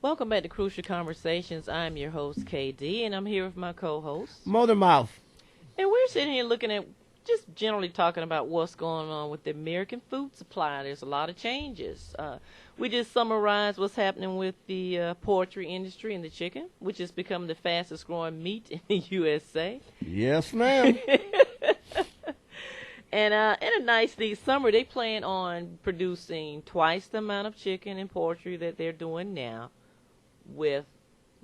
Welcome back to Crucial Conversations. I'm your host, KD, and I'm here with my co-host. Motor Mouth. And we're sitting here looking at, just generally talking about what's going on with the American food supply. There's a lot of changes. We just summarized what's happening with the poultry industry and the chicken, which has become the fastest growing meat in the USA. Yes, ma'am. And in a nice, neat summer, they plan on producing twice the amount of chicken and poultry that they're doing now with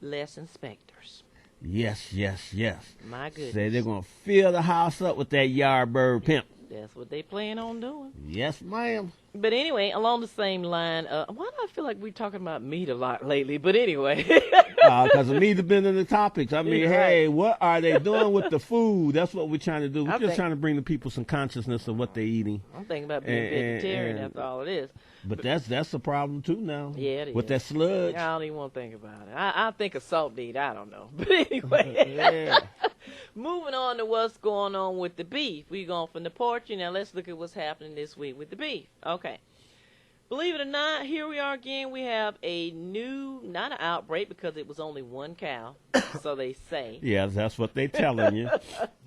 less inspectors. Yes. My goodness. Say they're going to fill the house up with that Yardbird pimp. That's what they plan on doing. Yes, ma'am. But anyway, along the same line, why do I feel like we're talking about meat a lot lately? But anyway. Because meat has been in the topics. I mean, Right. hey, what are they doing with the food? That's what we're trying to do. We're I just think- trying to bring the people some consciousness of what they're eating. I'm thinking about being vegetarian after all it is. But that's a problem, too, now. Yeah, it with is. that sludge. I don't even want to think about it. I think of salt meat. I don't know. But anyway. Yeah. Moving on to what's going on with the beef. We're going from the poultry. Now let's look at what's happening this week with the beef. Okay. Believe it or not, here we are again. We have a new, not an outbreak because it was only one cow, so they say. Yeah, that's what they're telling you.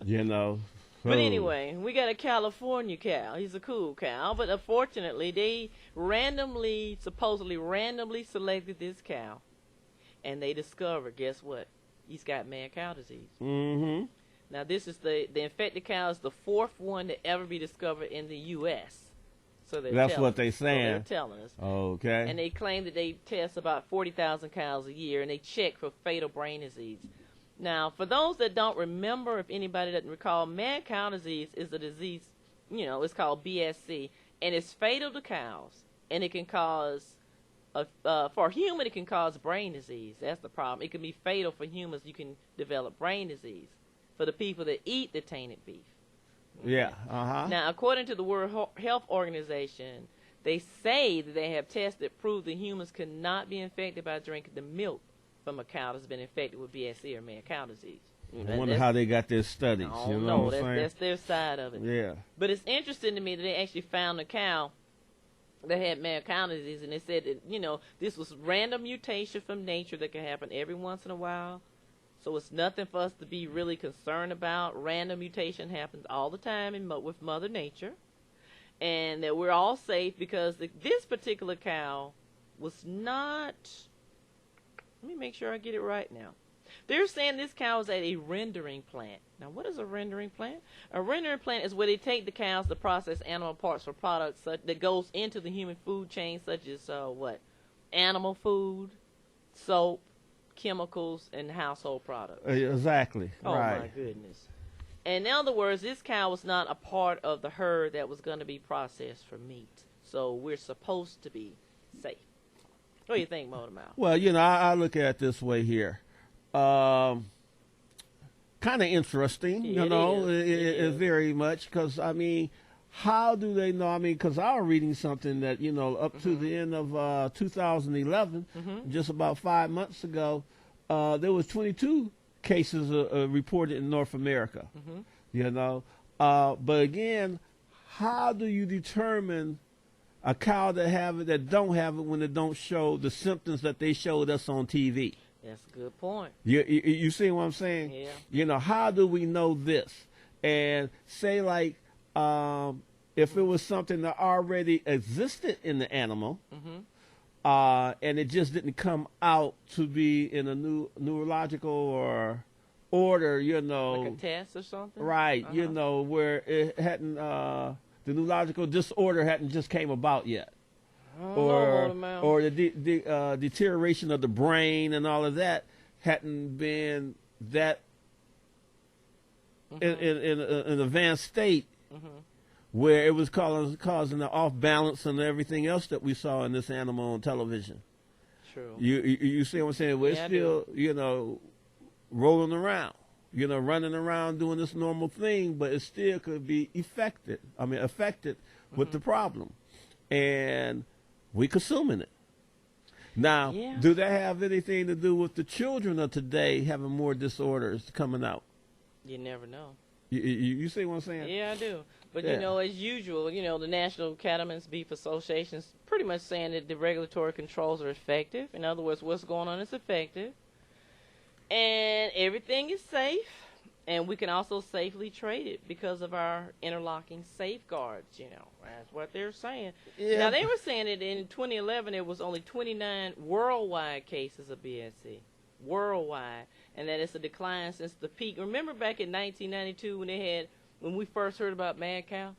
You know. But Oh. anyway, we got a California cow. He's a cool cow, but unfortunately, they supposedly randomly selected this cow, and they discovered, guess what? He's got mad cow disease. Mm-hmm. Now, this is the infected cow is the fourth one to ever be discovered in the U.S. So That's what they're saying. So they're telling us. Okay. And they claim that they test about 40,000 cows a year, and they check for fatal brain disease. Now, for those that don't remember, if anybody doesn't recall, mad cow disease is a disease, it's called BSC, and it's fatal to cows, and it can cause, for a human, it can cause brain disease. That's the problem. It can be fatal for humans. You can develop brain disease for the people that eat the tainted beef. Yeah. Uh-huh. Now, according to the World Health Organization, they say that they have tests that prove that humans cannot be infected by drinking the milk from a cow that's been infected with BSE or mad cow disease. I wonder how they got their studies. I You don't know know. what I'm saying? That's their side of it. Yeah. But it's interesting to me that they actually found a cow that had mad cow disease, and they said that, this was random mutation from nature that can happen every once in a while. So it's nothing for us to be really concerned about. Random mutation happens all the time with Mother Nature. And that we're all safe because this particular cow was not... Let me make sure I get it right now. They're saying this cow is at a rendering plant. Now, what is a rendering plant? A rendering plant is where they take the cows to process animal parts for products that goes into the human food chain, such as, animal food, soap, chemicals, and household products. Exactly. Oh, right. my goodness. And in other words, this cow was not a part of the herd that was going to be processed for meat. So we're supposed to be safe. What do you think, Motor Mouth? Well, I look at it this way here. Kind of interesting, It is. very much, because, how do they know? Because I was reading something that, up to the end of 2011, just about 5 months ago, there was 22 cases reported in North America, But again, how do you determine a cow that don't have it when it don't show the symptoms that they showed us on TV? That's a good point. You see what I'm saying? Yeah. How do we know this? And say like, if it was something that already existed in the animal, and it just didn't come out to be in a neurological or order, Like a test or something? right? Where it hadn't, the neurological disorder hadn't just came about yet. Or the deterioration of the brain and all of that hadn't been that in an advanced state where it was causing the off balance and everything else that we saw in this animal on television. True. You see what I'm saying? We're Yeah, I still, rolling around, running around doing this normal thing, but it still could be affected with the problem. And we consuming it. Now, do that have anything to do with the children of today having more disorders coming out? You never know. You see what I'm saying? Yeah, I do. But Yeah. you know, as usual, you know, the National Cattlemen's Beef Association is pretty much saying that the regulatory controls are effective. In other words, what's going on is effective, and everything is safe, and we can also safely trade it because of our interlocking safeguards. You know, that's what they're saying. Yeah. Now they were saying that in 2011 there was only 29 worldwide cases of BSE, worldwide, and that it's a decline since the peak. Remember back in 1992 when we first heard about mad cow?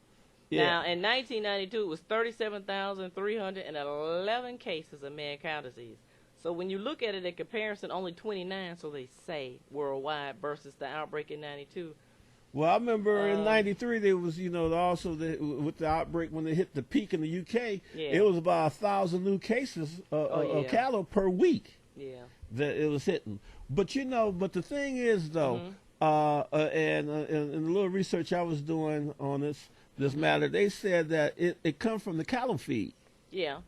Yeah. Now, in 1992, it was 37,311 cases of mad cow disease. So when you look at it in comparison, only 29, so they say, worldwide versus the outbreak in 92. Well, I remember in '93 there was, you know, also with the outbreak when they hit the peak in the UK, it was about 1,000 new cases of cattle per week. Yeah. That it was hitting. But you know, but the thing is though, and in the little research I was doing on this matter, they said that it comes from the cattle feed. Yeah.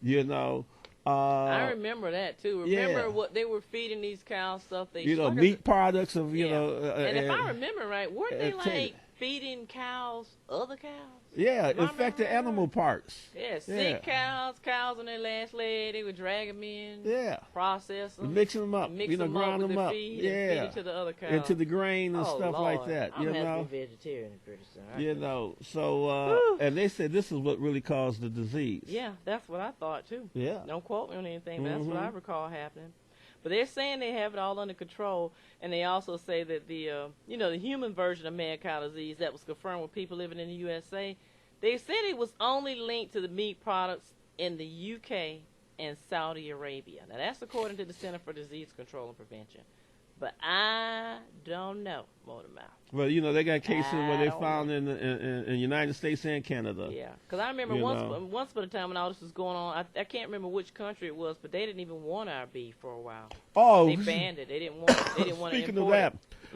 You know. I remember that too. Remember yeah. what they were feeding these cows stuff? They meat products of you know. And if I remember right, weren't they like feeding cows other cows? Yeah, infected animal parts. Yeah, sick cows, cows on their last leg. They would drag them in. Yeah, process them, mixing them up. Mix you know, them grind up with them the up. Feed Yeah, and feed it to the other cows. into the grain and stuff Lord. like that. I'm you gonna know, have to be vegetarian pretty soon. You know, so and they said this is what really caused the disease. Yeah, that's what I thought too. Yeah, don't quote me on anything, but that's what I recall happening. But they're saying they have it all under control, and they also say that the the human version of mad cow disease that was confirmed with people living in the USA, they said it was only linked to the meat products in the UK and Saudi Arabia. Now that's according to the Center for Disease Control and Prevention. But I don't know, Motormouth. Well, you know, they got cases where they found in the United States and Canada. Yeah, because I remember once upon a time when all this was going on, I can't remember which country it was, but they didn't even want our beef for a while. Oh, they banned it. They didn't want. They didn't want to import. Speaking of that,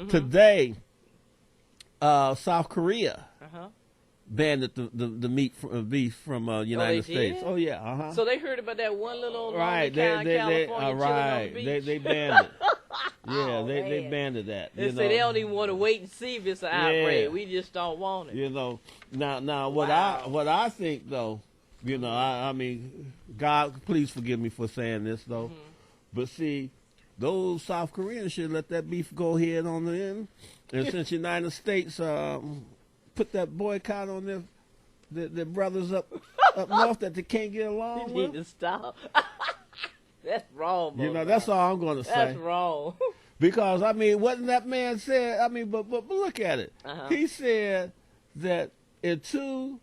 today, South Korea banned the meat beef from United States. Did? Oh yeah, So they heard about that one little right. cow in California chilling on the beach. They banned it. Yeah, they banned that. They say they don't even want to wait and see if it's an outbreak. We just don't want it. You know, now what I think though, you know, I mean, God, please forgive me for saying this though, but see, those South Koreans should let that beef go ahead on the end, and since United States put that boycott on their brothers up north that they can't get along You with. need to stop. That's wrong, You know, that's all I'm going to say. That's wrong. Because, I mean, wasn't that man said, I mean, but look at it. He said that in 3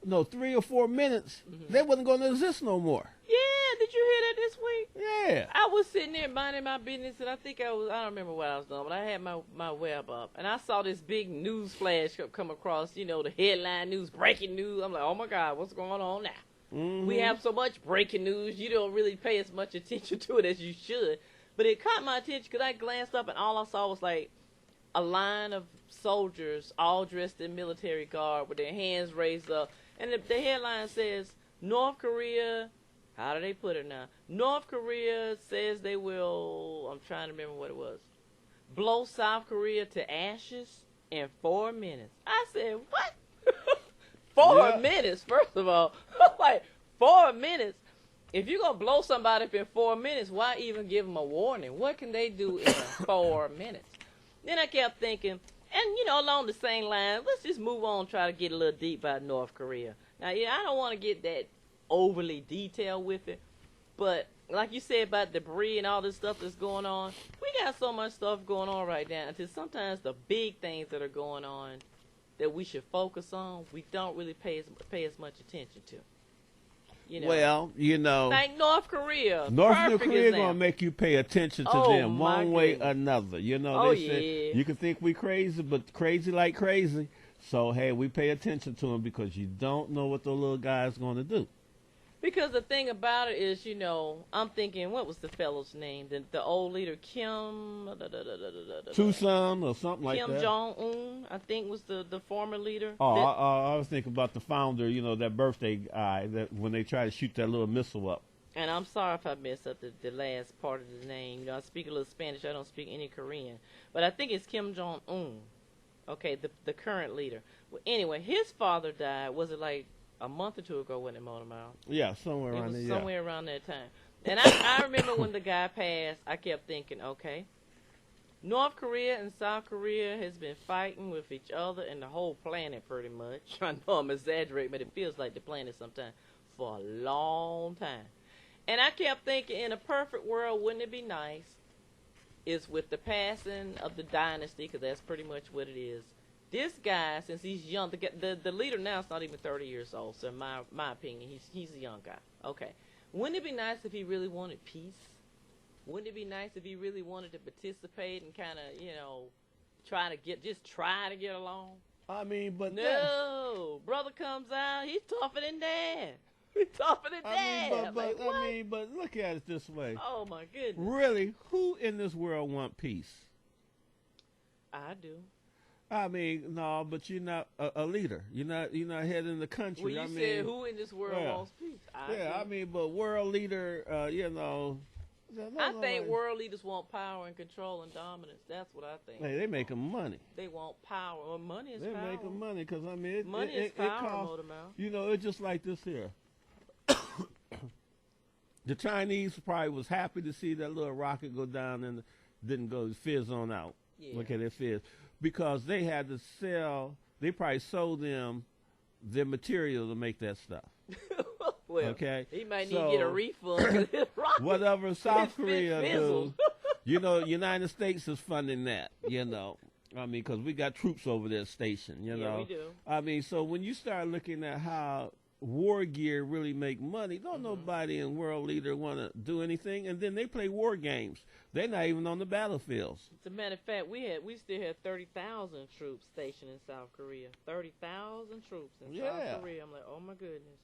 or 4 minutes, they wasn't going to exist no more. Yeah, did you hear that this week? Yeah. I was sitting there minding my business, and I don't remember what I was doing, but I had my web up, and I saw this big news flash come across, you know, the headline news, breaking news. I'm like, oh my God, what's going on now? We have so much breaking news, you don't really pay as much attention to it as you should. But it caught my attention because I glanced up and all I saw was like a line of soldiers all dressed in military garb with their hands raised up. And the headline says, North Korea, how do they put it now? North Korea says they will, I'm trying to remember what it was, blow South Korea to ashes in 4 minutes. I said, what? 4 minutes, first of all. Like, 4 minutes. If you're going to blow somebody up in 4 minutes, why even give them a warning? What can they do in 4 minutes? Then I kept thinking, and, you know, along the same line, let's just move on and try to get a little deep about North Korea. Now, yeah, I don't want to get that overly detailed with it, but like you said about debris and all this stuff that's going on, we got so much stuff going on right now until sometimes the big things that are going on that we should focus on, we don't really pay as much attention to. You know, well, you know, like North Korea. North Korea gonna make you pay attention to them one way or another. You know, they say you can think we crazy, but crazy like crazy. So hey, we pay attention to them because you don't know what the little guy's gonna do. Because the thing about it is, you know, I'm thinking, what was the fellow's name? The old leader, Kim... Tucson or something like that. Kim Jong-un, I think, was the former leader. Oh, I was thinking about the founder, you know, that birthday guy, that when they tried to shoot that little missile up. And I'm sorry if I messed up the last part of the name. You know, I speak a little Spanish. I don't speak any Korean. But I think it's Kim Jong-un. Okay, the current leader. Well, anyway, his father died. Was it like a month or two ago when it motor mouth? Yeah, somewhere It around was there. somewhere around that time. And I remember when the guy passed, I kept thinking, okay, North Korea and South Korea has been fighting with each other and the whole planet pretty much. I know I'm exaggerating, but it feels like the planet sometimes for a long time. And I kept thinking, in a perfect world, wouldn't it be nice? Is with the passing of the dynasty, because that's pretty much what it is. This guy, since he's young, the leader now is not even 30 years old. So in my opinion, he's a young guy. Okay, wouldn't it be nice if he really wanted peace? Wouldn't it be nice if he really wanted to participate and kind of, try to get along? I mean, but no, brother comes out, he's tougher than dad. He's tougher than dad. But look at it this way. Oh my goodness. Really, who in this world want peace? I do. I mean, no, but you're not a leader. You're not heading the country. Well, you said who in this world wants peace? I mean, but world leader, I think world leaders want power and control and dominance. That's what I think. Hey, they making money. They want power. Well, money is They're power. They're making money because, I mean, money is power, it's just like this here. The Chinese probably was happy to see that little rocket go down and didn't go fizz on out. Yeah. Look at it fizz. Because they had to sell, they probably sold them their material to make that stuff. Well, okay? He might need to get a refund. Whatever South Korea do, United States is funding that, I mean, because we got troops over there stationed, Yeah, we do. I mean, so when you start looking at how war gear really make money, don't nobody in world leader want to do anything, and then they play war games. They're not even on the battlefields. As a matter of fact, we still had 30,000 troops stationed in South Korea. 30,000 troops in South Korea. I'm like, oh my goodness.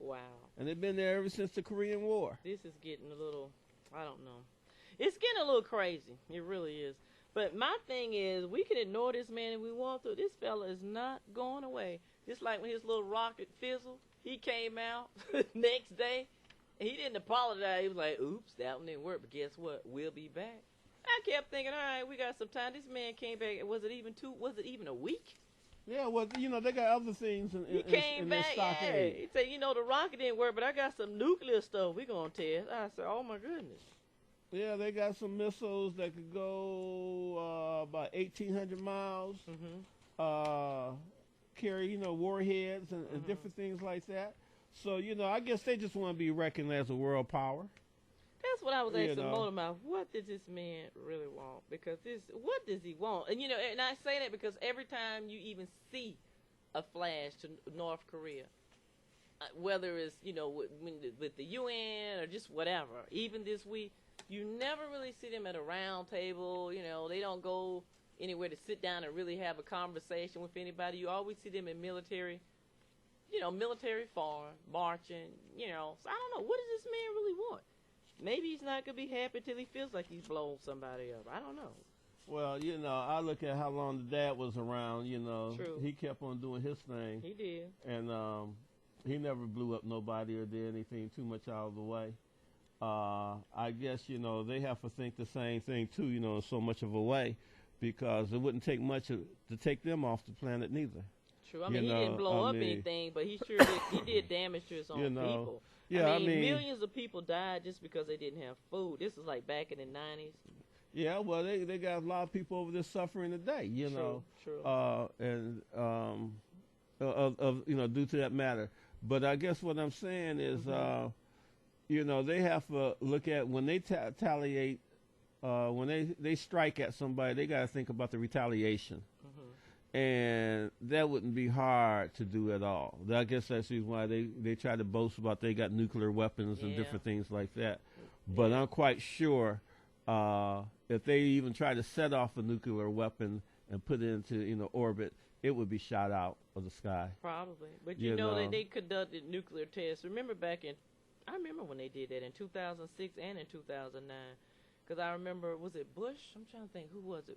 Wow. And they've been there ever since the Korean War. This is getting a little, I don't know. It's getting a little crazy. It really is. But my thing is, we can ignore this man if we want to. This fella is not going away. Just like when his little rocket fizzled, he came out next day, and he didn't apologize. He was like, oops, that one didn't work, but guess what? We'll be back. I kept thinking, all right, we got some time. This man came back. Was it even a week? Yeah, well, they got other things in He came back, He said, the rocket didn't work, but I got some nuclear stuff we're going to test. I said, oh, my goodness. Yeah, they got some missiles that could go about 1,800 miles, carry, warheads and different things like that. So, I guess they just want to be reckoned as a world power. That's what I was asking Motormouth. What does this man really want? Because what does he want? And and I say that because every time you even see a flash to North Korea, whether it's with the UN or just whatever, even this week, you never really see them at a round table. They don't go anywhere to sit down and really have a conversation with anybody. You always see them in military farm marching. So I don't know, what does this man really want? Maybe he's not going to be happy till he feels like he's blown somebody up. I don't know. Well, I look at how long the dad was around, True. He kept on doing his thing. He did. And he never blew up nobody or did anything too much out of the way. I guess, they have to think the same thing, too, in so much of a way, because it wouldn't take much to take them off the planet neither. True. I mean, he didn't blow up anything, but he sure did damage to his own people. Yeah, I mean, millions of people died just because they didn't have food. This is like back in the 90s. Yeah, well, they got a lot of people over there suffering today, True. And due to that matter. But I guess what I'm saying is, they have to look at when they retaliate, when they strike at somebody, they got to think about the retaliation. And that wouldn't be hard to do at all. I guess that's the reason why they try to boast about they got nuclear weapons and different things like that. But I'm quite sure if they even try to set off a nuclear weapon and put it into orbit, it would be shot out of the sky. Probably. But they conducted nuclear tests. I remember when they did that in 2006 and in 2009. Because I remember, was it Bush? I'm trying to think, who was it?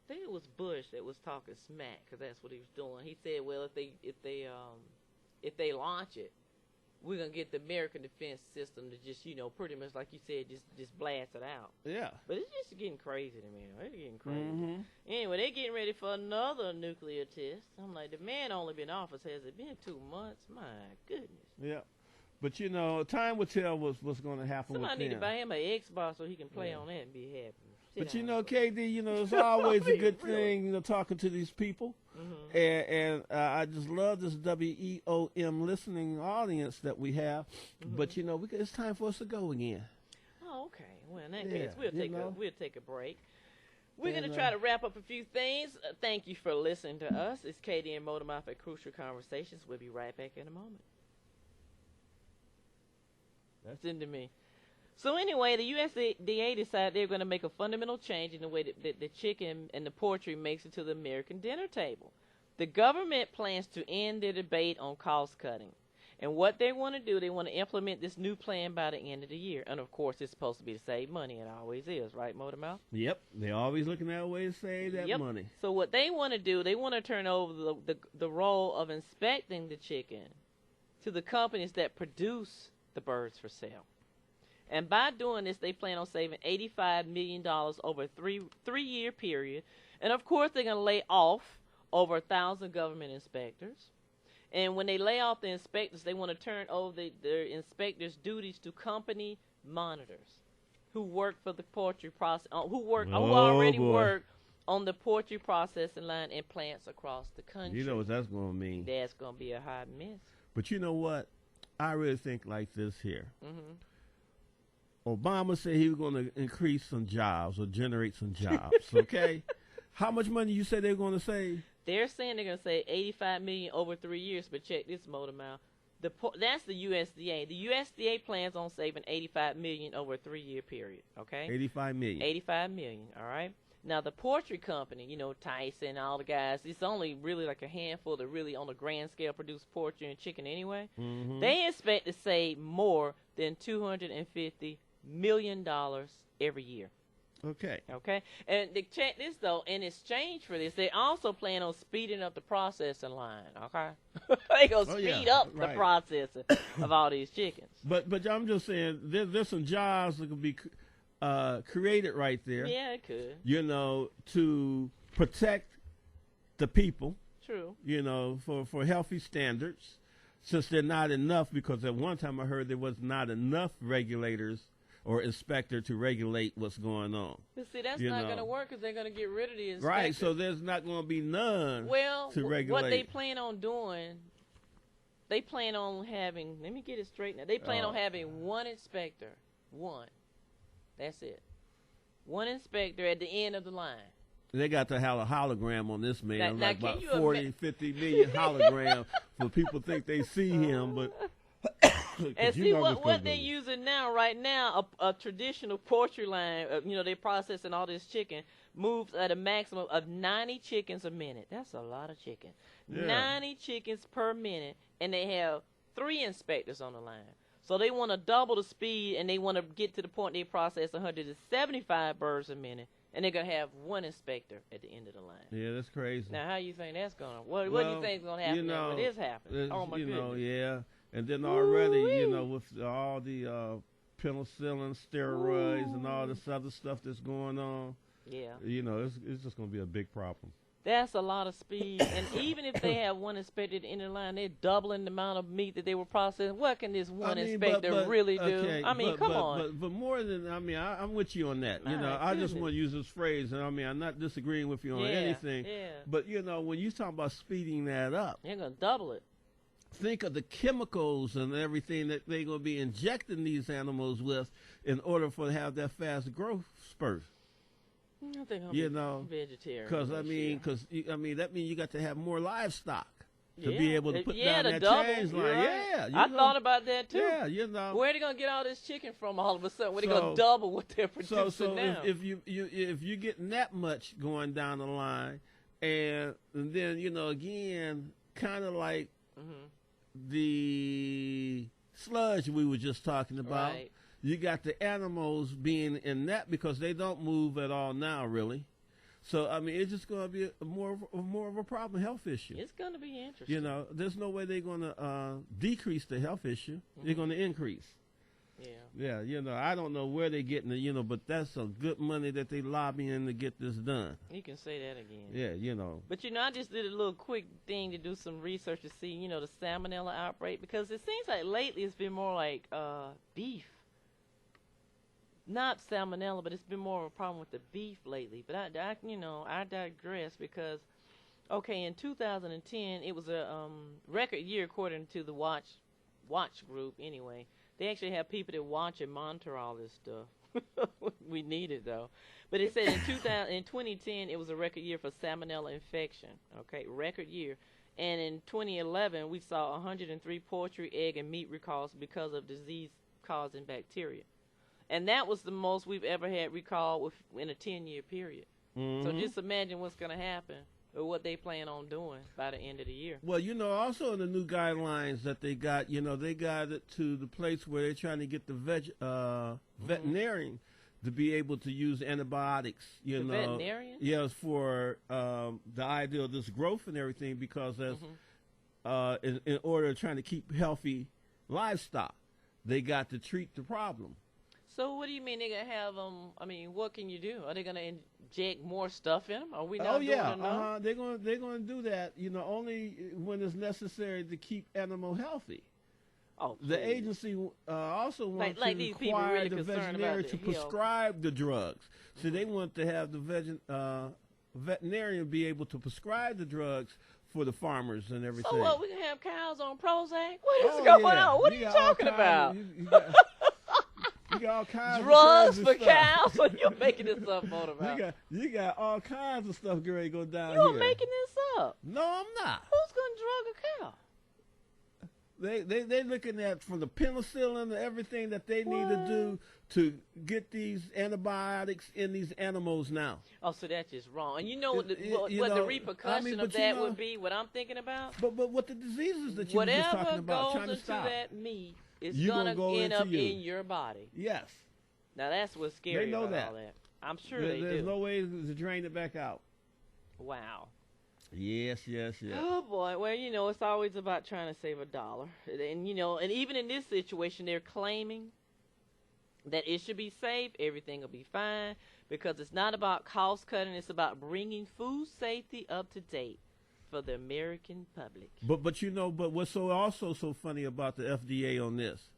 I think it was Bush that was talking smack, because that's what he was doing. He said, well, if they launch it, we're gonna get the American defense system to just, pretty much like you said, just blast it out. Yeah. But it's just getting crazy to me. It's getting crazy. Mm-hmm. Anyway, they're getting ready for another nuclear test. I'm like, the man only been in office. Has it been 2 months? My goodness. Yeah. But time will tell what's going to happen. Somebody with need to buy him an Xbox so he can play on that and be happy. But KD, it's always a good thing, talking to these people. Mm-hmm. And I just love this WEOM listening audience that we have. Mm-hmm. But it's time for us to go again. Oh, okay. Well, in that case, we'll take a break. We're And, going to try to wrap up a few things. Thank you for listening to us. It's KD and Motormouth at Crucial Conversations. We'll be right back in a moment. That's into me. So anyway, the USDA decided they're going to make a fundamental change in the way that the chicken and the poultry makes it to the American dinner table. The government plans to end the debate on cost cutting. And what they want to do, they want to implement this new plan by the end of the year. And, of course, it's supposed to be to save money. It always is, right, Motormouth? Yep. They're always looking at a way to save that money. So what they want to do, they want to turn over the role of inspecting the chicken to the companies that produce the birds for sale. And by doing this, they plan on saving $85 million over a three-year period. And, of course, they're going to lay off over 1,000 government inspectors. And when they lay off the inspectors, they want to turn over their inspectors' duties to company monitors who work for the poultry process, who already work on the poultry processing line in plants across the country. You know what that's going to mean? That's going to be a hot mess. But you know what? I really think like this here. Mm-hmm. Obama said he was going to increase some jobs or generate some jobs, okay? How much money you said they were going to save? They're saying they're going to save $85 million over 3 years, but check this, Motormouth. That's the USDA. The USDA plans on saving $85 million over a 3-year period, okay? $85 million. $85 million, all right? Now, the poultry company, Tyson, all the guys, it's only really like a handful that really on a grand scale produce poultry and chicken anyway. Mm-hmm. They expect to save more than $250 million every year. Okay. And to check this, though, in exchange for this, they also plan on speeding up the processing line, okay? They're going to speed up the processing of all these chickens. But I'm just saying, there's some jobs that could be created right there. Yeah, it could. To protect the people. True. For healthy standards, since they're not enough, because at one time I heard there was not enough regulators or inspector to regulate what's going on. But see, that's not going to work because they're going to get rid of the inspector. Right, so there's not going to be none to regulate. What they plan on doing, they plan on having, let me get it straight now. They plan on having one inspector. One. That's it. One inspector at the end of the line. They got to have a hologram on this man, now like about 40, 50 million hologram for people think they see him, but... And see what they're using right now, a traditional poultry line, they're processing all this chicken, moves at a maximum of 90 chickens a minute. That's a lot of chicken. Yeah. 90 chickens per minute, and they have 3 inspectors on the line. So they want to double the speed, and they want to get to the point they process 175 birds a minute, and they're going to have 1 inspector at the end of the line. Yeah, that's crazy. Now, how you think that's going to, what do you think is going to happen when this happens? Oh, my goodness. Yeah. And then already, with all the penicillin, steroids, and all this other stuff that's going on, it's just going to be a big problem. That's a lot of speed. And even if they have 1 inspector in the line, they're doubling the amount of meat that they were processing. What can this one inspector really do? Okay, come on. But more than, I'm with you on that. I just want to use this phrase, and I'm not disagreeing with you on anything. Yeah. But, when you talk about speeding that up. They're going to double it. Think of the chemicals and everything that they're going to be injecting these animals with in order for to have that fast growth spurt. I think I'm vegetarian. Because that means you got to have more livestock to be able to put down that double. change line. Right. Yeah, I thought about that too. Yeah, where are they going to get all this chicken from all of a sudden? Where they going to double what they're producing now? if you're getting that much going down the line, and then again, kind of like. Mm-hmm. The sludge we were just talking about. Right. You got the animals being in that because they don't move at all now, really. So I mean, it's just going to be more of a problem, health issue. It's going to be interesting. You know, there's no way they're going to decrease the health issue. They're going to increase. Yeah. Yeah, you know, I don't know where they're getting the, you know, but that's some good money that they lobbying to get this done. You can say that again. Yeah, you know. But, you know, I just did a little quick thing to do some research to see, you know, the salmonella outbreak, because it seems like lately it's been more like beef. Not salmonella, but it's been more of a problem with the beef lately. But I digress because, okay, in 2010, it was a record year according to the Watch group. Anyway, they actually have people that watch and monitor all this stuff. We need it though. But it said in 2010, it was a record year for salmonella infection. Okay, record year. And in 2011, we saw 103 poultry, egg, and meat recalls because of disease-causing bacteria. And that was the most we've ever had recalled in a 10-year period. Mm-hmm. So just imagine what's going to happen or what they plan on doing by the end of the year. Well, you know, also in the new guidelines that they got, you know, they got it to the place where they're trying to get the veterinarian to be able to use antibiotics, you know. Veterinarian? Yes, for the idea of this growth and everything, because that's in order to trying to keep healthy livestock, they got to treat the problem. So what do you mean they're going to have them? I mean, what can you do? Are they going to inject more stuff in them? Are we not doing enough? They're going to do that, you know, only when it's necessary to keep animal healthy. Oh, the agency also wants like to these people require really the veterinarian to prescribe the drugs. So they want to have the veterinarian be able to prescribe the drugs for the farmers and everything. So what, we can have cows on Prozac? What is going on? What are you talking about? You got all kinds drugs of for cows? You're making this up, Motormouth. You got all kinds of stuff going to go down You're here. making this up. No, I'm not. Who's going to drug a cow? They looking at from the penicillin and everything that they need to do to get these antibiotics in these animals now. Oh, so that's just wrong. And you know what the repercussion of that would be? What I'm thinking about? But what the diseases that you were just talking about, trying to stop. Whatever goes into that meat is gonna end up in your body. Yes. Now that's what's scary they know about that. all that. I'm sure they do. There's no way to drain it back out. Wow. Yes. Oh boy. Well, you know, it's always about trying to save $1. And you know, and even in this situation, they're claiming that it should be safe, everything will be fine, because it's not about cost cutting, it's about bringing food safety up to date for the American public. But you know, but what's also so funny about the FDA on this?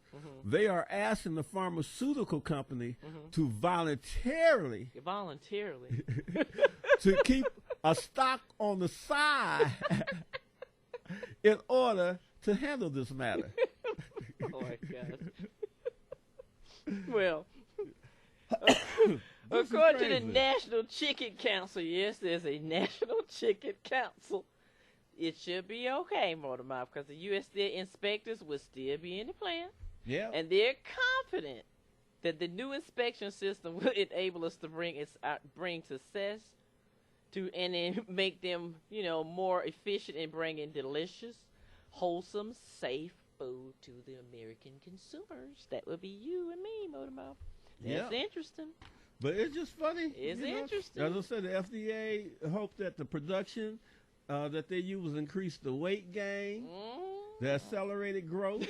They are asking the pharmaceutical company to voluntarily to keep a stock on the side in order to handle this matter. Oh my God. Well, according to the National Chicken Council, yes, there's a National Chicken Council. It should be okay, Motormouth, because the USDA inspectors will still be in the plant. Yeah. And they're confident that the new inspection system will enable us to bring success to and then make them, you know, more efficient in bringing delicious, wholesome, safe food to the American consumers. That would be you and me, Motormouth. That's interesting. But it's just funny. It's interesting. As I said, the FDA hoped that the production that they use increase the weight gain, the accelerated growth,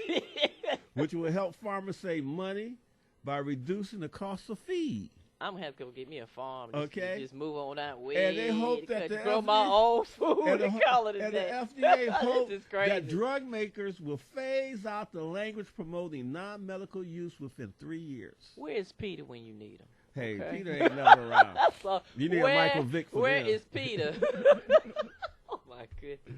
which will help farmers save money by reducing the cost of feed. I'm going to have to go get me a farm. Just move on out and they hope that grow my own food and call it a day. And the FDA hopes that drug makers will phase out the language promoting non-medical use within 3 years. Where's Peter when you need him? Hey, Peter ain't never around. So you need a Michael Vick for Where them. is Peter? Oh, my goodness.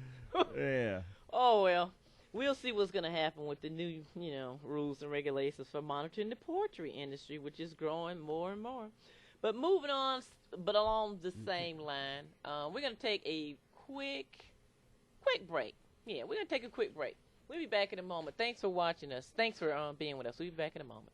Yeah. Oh, well. We'll see what's going to happen with the new, you know, rules and regulations for monitoring the poultry industry, which is growing more and more. But moving on, but along the same line, we're going to take a quick break. Yeah, we're going to take a quick break. We'll be back in a moment. Thanks for watching us. Thanks for being with us. We'll be back in a moment.